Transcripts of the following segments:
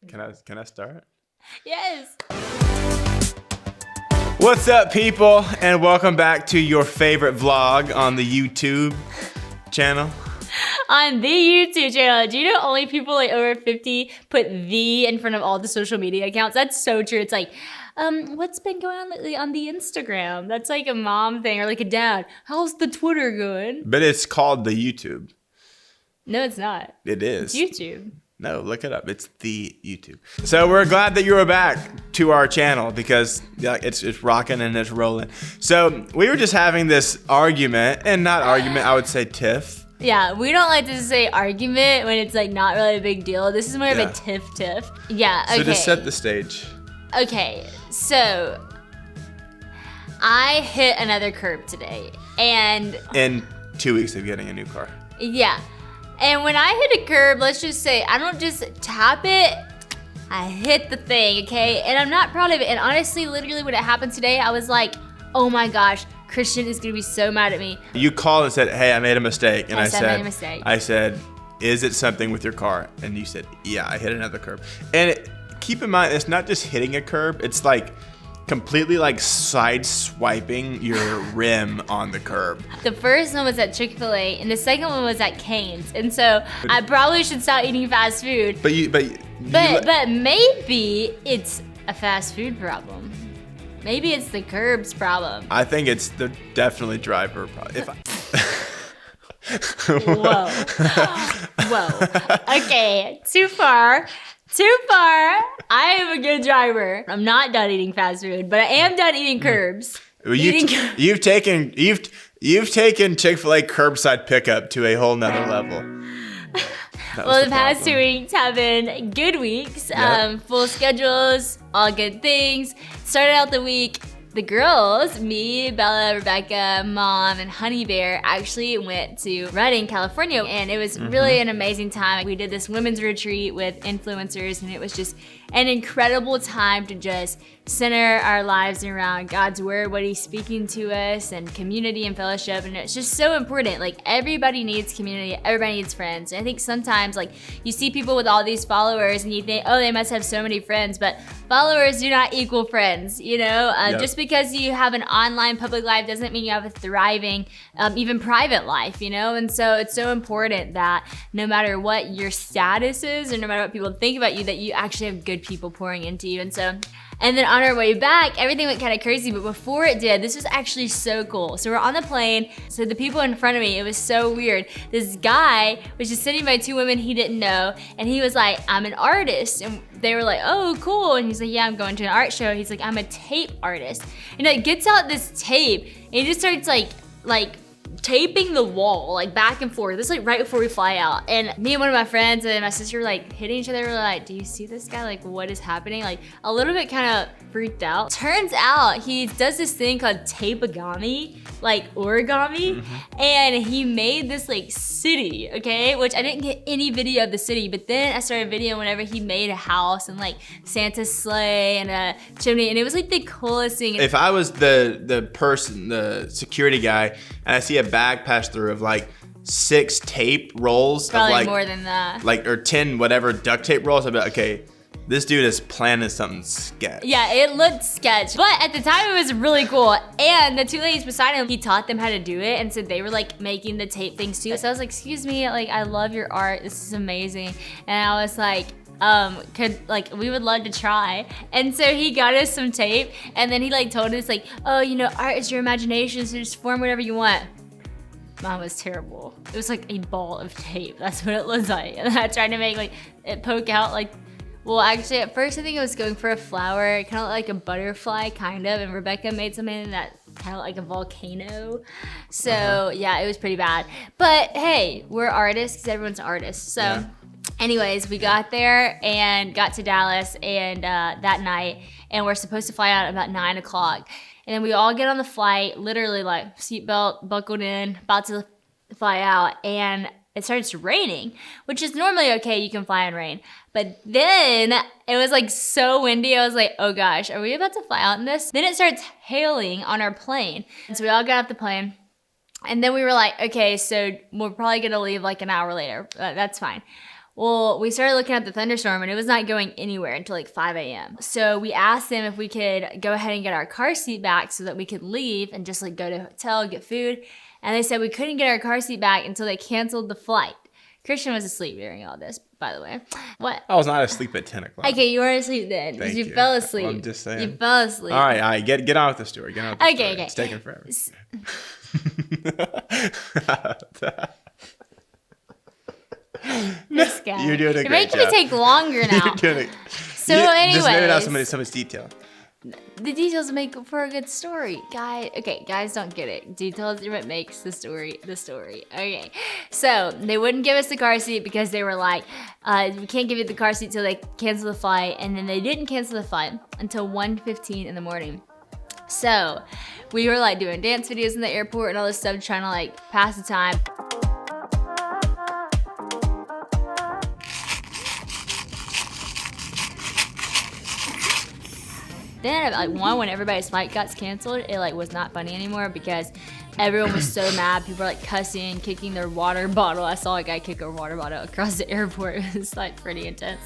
Can I start? Yes. What's up, people, and welcome back to your favorite vlog on the YouTube channel. On the YouTube channel. Do you know only people like over 50 put the in front of all the social media accounts? That's so true. It's like, what's been going on lately on the Instagram? That's like a mom thing or like a dad. How's the Twitter going? But it's called the YouTube. No, it's not. It is. It's YouTube. No, look it up. It's the YouTube. So we're glad that you are back to our channel because it's rocking and it's rolling. So we were just having this argument, and not argument, I would say tiff. Yeah, we don't like to say argument when it's like not really a big deal. This is more of a tiff. Yeah, okay. So to set the stage. Okay, so I hit another curb today, and in 2 weeks of getting a new car. Yeah. And when I hit a curb, let's just say, I don't just tap it, I hit the thing, okay? And I'm not proud of it. And honestly, literally when it happened today, I was like, oh my gosh, Christian is gonna be so mad at me. You called and said, hey, I made a mistake. And I said, I made a mistake. I said, is it something with your car? And you said, yeah, I hit another curb. And keep in mind, it's not just hitting a curb, it's like completely like side swiping your rim on the curb. The first one was at Chick-fil-A and the second one was at Cane's. And so I probably should stop eating fast food. But maybe it's a fast food problem. Maybe it's the curb's problem. I think it's the definitely driver problem. Whoa. Okay, too far. I am a good driver. I'm not done eating fast food, but I am done eating curbs. You've taken Chick-fil-A curbside pickup to a whole nother level. Well, the past 2 weeks have been good weeks. Yep. Full schedules, all good things. Started out the week. The girls, me, Bella, Rebecca, Mom, and Honey Bear actually went to Redding, California, and it was really an amazing time. We did this women's retreat with influencers, and it was just an incredible time to just center our lives around God's word, what he's speaking to us, and community and fellowship. And it's just so important. Like, everybody needs community, everybody needs friends. And I think sometimes, like, you see people with all these followers and you think, oh, they must have so many friends, but followers do not equal friends, you know? Just because you have an online public life doesn't mean you have a thriving, even private life, you know? And so it's so important that no matter what your status is or no matter what people think about you, that you actually have good people pouring into you. And then on our way back, everything went kind of crazy, but before it did, this was actually so cool. So we're on the plane, so the people in front of me, it was so weird. This guy was just sitting by two women he didn't know, and he was like, I'm an artist. And they were like, oh, cool. And he's like, yeah, I'm going to an art show. He's like, I'm a tape artist. And he gets out this tape, and he just starts like taping the wall, like back and forth. This is like right before we fly out. And me and one of my friends and my sister were like hitting each other. We're like, do you see this guy? Like, what is happening? Like, a little bit kind of freaked out. Turns out he does this thing called tapeagami, like origami. And he made this like city, okay? Which I didn't get any video of the city, but then I started videoing whenever he made a house and like Santa's sleigh and a chimney. And it was like the coolest thing. If I was the person, the security guy, and I see a bag pass through of like 6 tape rolls, probably of like more than that, like, or 10 whatever duct tape rolls, I'd be like, okay, this dude is planning something sketch. Yeah, it looked sketch, but at the time it was really cool. And the two ladies beside him, he taught them how to do it, and so they were like making the tape things too. So I was like, excuse me, like, I love your art, this is amazing. And I was like, we would love to try. And so he got us some tape, and then he like told us like, oh, you know, art is your imagination, so just form whatever you want. Mine was terrible. It was like a ball of tape. That's what it looked like. And I tried to make like it poke out like, well, actually at first I think I was going for a flower, kind of like a butterfly kind of, and Rebecca made something that kind of like a volcano. So yeah, it was pretty bad. But hey, we're artists because everyone's an artist. So anyways, we got there and got to Dallas and that night, and we're supposed to fly out at about 9 o'clock. And then we all get on the flight, literally like seatbelt buckled in, about to fly out, and it starts raining, which is normally okay, you can fly in rain. But then it was like so windy, I was like, oh gosh, are we about to fly out in this? Then it starts hailing on our plane. And so we all got off the plane, and then we were like, okay, so we're probably gonna leave like an hour later. That's fine. Well, we started looking at the thunderstorm and it was not going anywhere until like 5 a.m. So we asked them if we could go ahead and get our car seat back so that we could leave and just like go to a hotel, get food. And they said we couldn't get our car seat back until they canceled the flight. Christian was asleep during all this, by the way. What? I was not asleep at 10 o'clock. Okay, you weren't asleep then. Thank you you. fell asleep. Well, I'm just saying. You fell asleep. All right. Get on with the story. Get on with the story. Okay. It's taking forever. This guy. You're doing a You're great making job. me take longer now. You're doing it. So Just maybe not anyways. so much detail. The details make for a good story. Guys don't get it. Details are what makes the story the story. Okay. So they wouldn't give us the car seat because they were like, we can't give you the car seat till they cancel the flight. And then they didn't cancel the flight until 1:15 in the morning. So we were like doing dance videos in the airport and all this stuff, trying to like pass the time. Then at like 1, when everybody's flight got canceled, it like was not funny anymore because everyone was so mad. People were like cussing, kicking their water bottle. I saw a guy kick a water bottle across the airport. It was like pretty intense.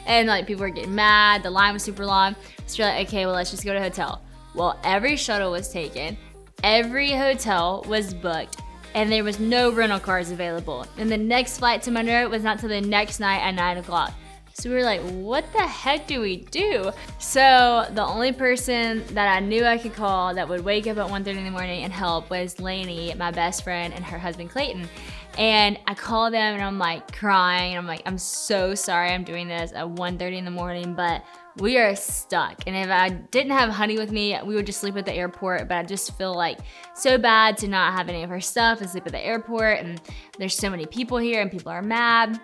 And like people were getting mad. The line was super long. So you're like, okay, well, let's just go to a hotel. Well, every shuttle was taken. Every hotel was booked. And there was no rental cars available. And the next flight to Monroe was not till the next night at 9 o'clock. So we were like, what the heck do we do? So the only person that I knew I could call that would wake up at 1:30 in the morning and help was Lainey, my best friend, and her husband Clayton. And I called them and I'm like crying. And I'm like, I'm so sorry I'm doing this at 1:30 in the morning, but we are stuck. And if I didn't have Honey with me, we would just sleep at the airport. But I just feel like so bad to not have any of her stuff and sleep at the airport. And there's so many people here and people are mad.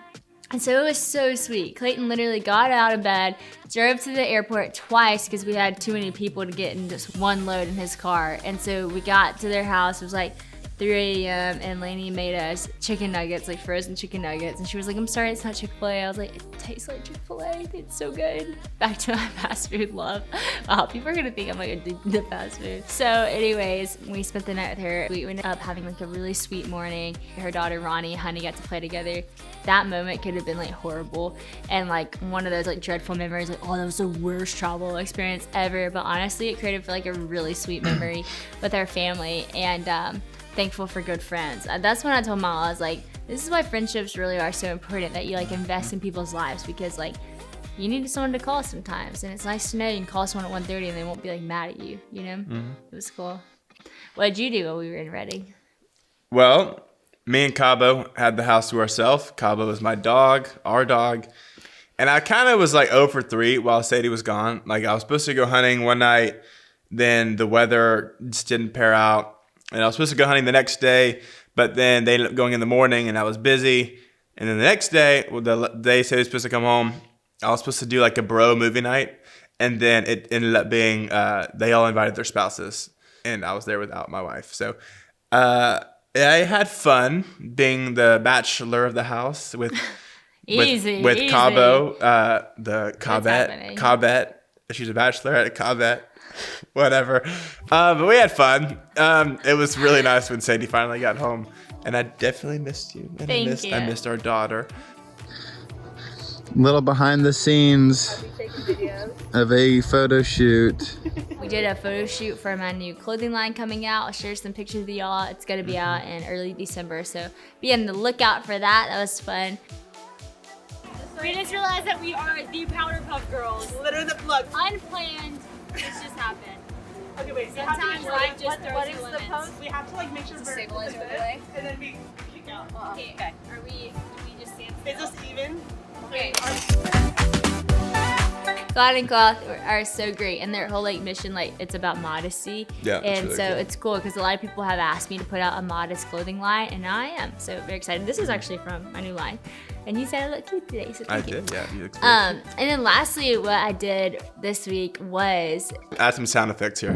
And so it was so sweet. Clayton literally got out of bed, drove to the airport twice because we had too many people to get in just one load in his car. And so we got to their house. It was like 3 a.m. and Lainey made us chicken nuggets, like frozen chicken nuggets. And she was like, I'm sorry, it's not Chick-fil-A. I was like, it tastes like Chick-fil-A. It's so good. Back to my fast food love. Wow, people are gonna think I'm like addicted to fast food. So anyways, we spent the night with her. We ended up having like a really sweet morning. Her daughter Ronnie and Honey got to play together. That moment could have been like horrible and like one of those like dreadful memories, like, oh, that was the worst travel experience ever. But honestly, it created like a really sweet memory with our family. And thankful for good friends. That's when I told Mom, I was like, this is why friendships really are so important, that you like invest in people's lives, because like you need someone to call sometimes, and it's nice to know you can call someone at 1:30 and they won't be like mad at you, you know? Mm-hmm. It was cool. What did you do while we were in Reading? Well, me and Cabo had the house to ourselves. Cabo was my dog, our dog. And I kind of was like 0 for 3 while Sadie was gone. Like I was supposed to go hunting one night, then the weather just didn't pair out. And I was supposed to go hunting the next day, but then they ended up going in the morning and I was busy. And then the next day, well, the day Sadie was supposed to come home, I was supposed to do like a bro movie night. And then it ended up being, they all invited their spouses and I was there without my wife. So I had fun being the bachelor of the house with easy. Cabo, the Cobbette. She's a bachelor at a Cobbette. Whatever. But we had fun. It was really nice when Sadie finally got home. And I definitely missed you. And I missed our daughter. Little behind the scenes of a photo shoot. We did a photo shoot for my new clothing line coming out. I'll share some pictures with y'all. It's going to be out in early December, so be on the lookout for that. That was fun. We just realized that we are the Powder Puff Girls. Literally the plug. Unplanned. This just happened. Okay, wait. So Sometimes life just throws what you is the lemons. pose? We have to like make sure we're Stabilize like right this, away. and then we kick out. Okay. Are we? Do we just stand Is still? this even? Okay. Glad and Cloth are so great, and their whole like mission, like it's about modesty. Yeah, it's and really so cool. it's cool because a lot of people have asked me to put out a modest clothing line, and now I am so very excited. This is actually from my new line, and you said I look cute today, so I thank you. did, yeah. You looked great. And then lastly, what I did this week was Add some sound effects here.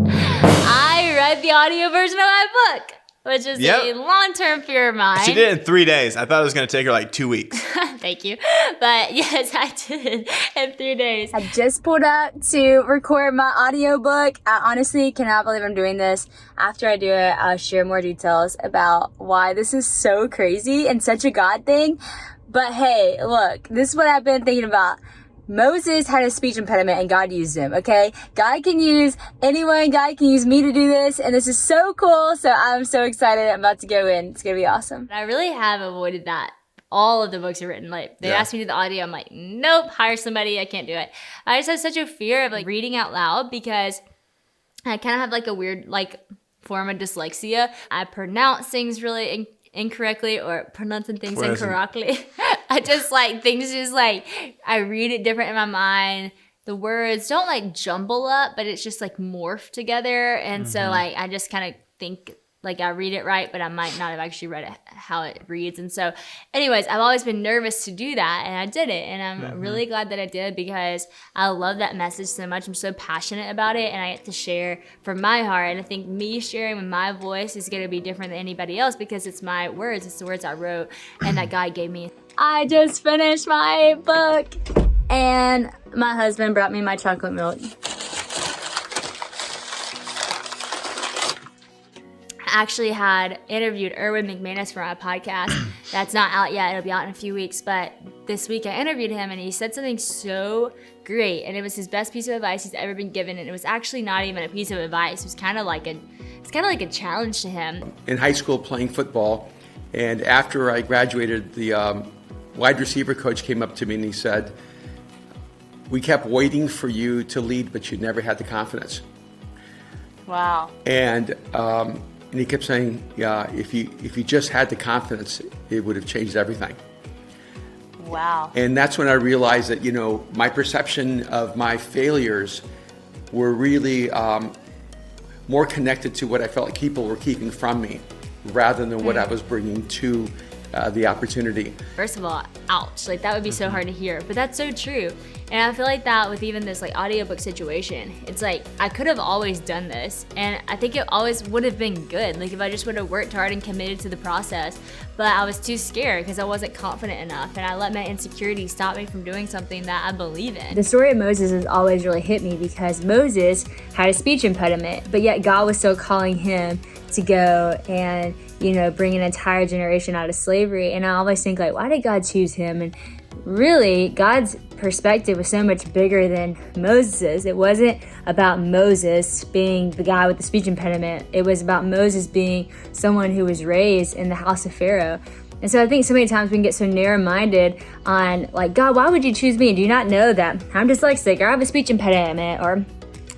I read the audio version of my book, which is Yep. a long-term fear of mine. She did it in 3 days. I thought it was going to take her like 2 weeks. Thank you. But yes, I did in 3 days. I just pulled up to record my audiobook. I honestly cannot believe I'm doing this. After I do it, I'll share more details about why this is so crazy and such a God thing. But hey, look, this is what I've been thinking about. Moses had a speech impediment and God used him, okay? God can use anyone. God can use me to do this. And this is so cool. So I'm so excited. I'm about to go in. It's going to be awesome. I really have avoided that. All of the books are written. Like, they asked me to do the audio. I'm like, nope, hire somebody. I can't do it. I just have such a fear of like reading out loud because I kind of have like a weird like form of dyslexia. I pronounce things really incorrectly or pronouncing things incorrectly. I just like things just like I read it different in my mind. The words don't like jumble up, but it's just like morph together. And so like I just kind of think like I read it right, but I might not have actually read it how it reads. And so anyways, I've always been nervous to do that, and I did it. And I'm really glad that I did because I love that message so much. I'm so passionate about it, and I get to share from my heart. And I think me sharing with my voice is going to be different than anybody else because it's my words. It's the words I wrote and that God gave me. I just finished my book, and my husband brought me my chocolate milk. Actually had interviewed Erwin McManus for my podcast. That's not out yet. It'll be out in a few weeks. But this week I interviewed him and he said something so great. And it was his best piece of advice he's ever been given. And it was actually not even a piece of advice. It was kind of like a challenge to him. In high school playing football, and after I graduated, the wide receiver coach came up to me and he said, "We kept waiting for you to lead, but you never had the confidence." Wow. And he kept saying, "Yeah, if you just had the confidence, it would have changed everything." Wow. And that's when I realized that, you know, my perception of my failures were really more connected to what I felt like people were keeping from me rather than what I was bringing to the opportunity. First of all, ouch. Like that would be so hard to hear, but that's so true. And I feel like that with even this like audiobook situation, it's like I could have always done this and I think it always would have been good. Like if I just would have worked hard and committed to the process, but I was too scared because I wasn't confident enough and I let my insecurities stop me from doing something that I believe in. The story of Moses has always really hit me because Moses had a speech impediment, but yet God was still calling him to go and, you know, bring an entire generation out of slavery. And I always think like, why did God choose him? And really, God's perspective was so much bigger than Moses'. It wasn't about Moses being the guy with the speech impediment. It was about Moses being someone who was raised in the house of Pharaoh. And so I think so many times we can get so narrow-minded on like, God, why would you choose me? Do you not know that I'm dyslexic or I have a speech impediment or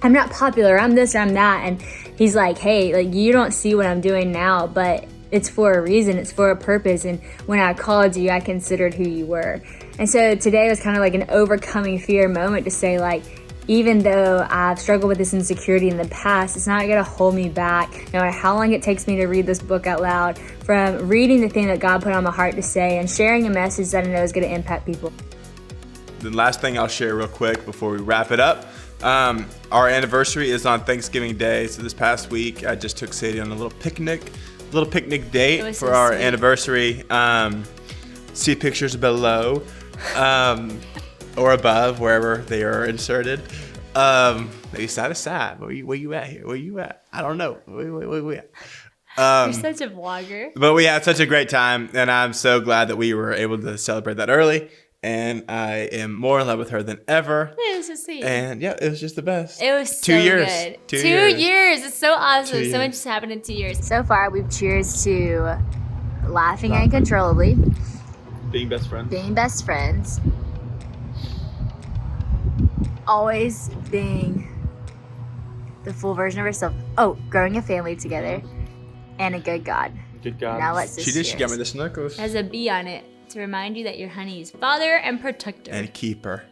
I'm not popular, I'm this or I'm that? And he's like, hey, like you don't see what I'm doing now, but it's for a reason, it's for a purpose. And when I called you, I considered who you were. And so today was kind of like an overcoming fear moment to say like, even though I've struggled with this insecurity in the past, it's not gonna hold me back, no matter how long it takes me to read this book out loud, from reading the thing that God put on my heart to say and sharing a message that I know is gonna impact people. The last thing I'll share real quick before we wrap it up. Our anniversary is on Thanksgiving Day. So this past week, I just took Sadie on a little picnic date for so our sweet. anniversary. See pictures below or above, wherever they are inserted. It's not a side. Where you at here? Where you at? I don't know. Where we at? You're such a vlogger. But we had such a great time, and I'm so glad that we were able to celebrate that early. And I am more in love with her than ever. It was so sweet. And yeah, it was just the best. It was so 2 years. good. 2 2 years. years. It's so awesome. 2 So much years. has happened in 2 years. So far, we've cheers to laughing uncontrollably, Being best friends. being best friends, always being the full version of ourselves. Oh, growing a family together, and a good God. Good God. Now let's just She did. She got me cheers. the snuggles. Has a B on it to remind you that your honey is father and protector. And keeper.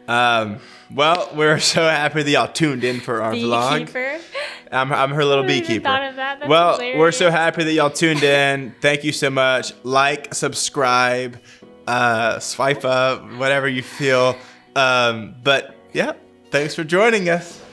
Well, we're so happy that y'all tuned in for our vlog. Beekeeper. I'm her little I even beekeeper. thought of that. That's Well, we're so hilarious. happy that y'all tuned in. Thank you so much. Like, subscribe, swipe up, whatever you feel. But yeah, thanks for joining us.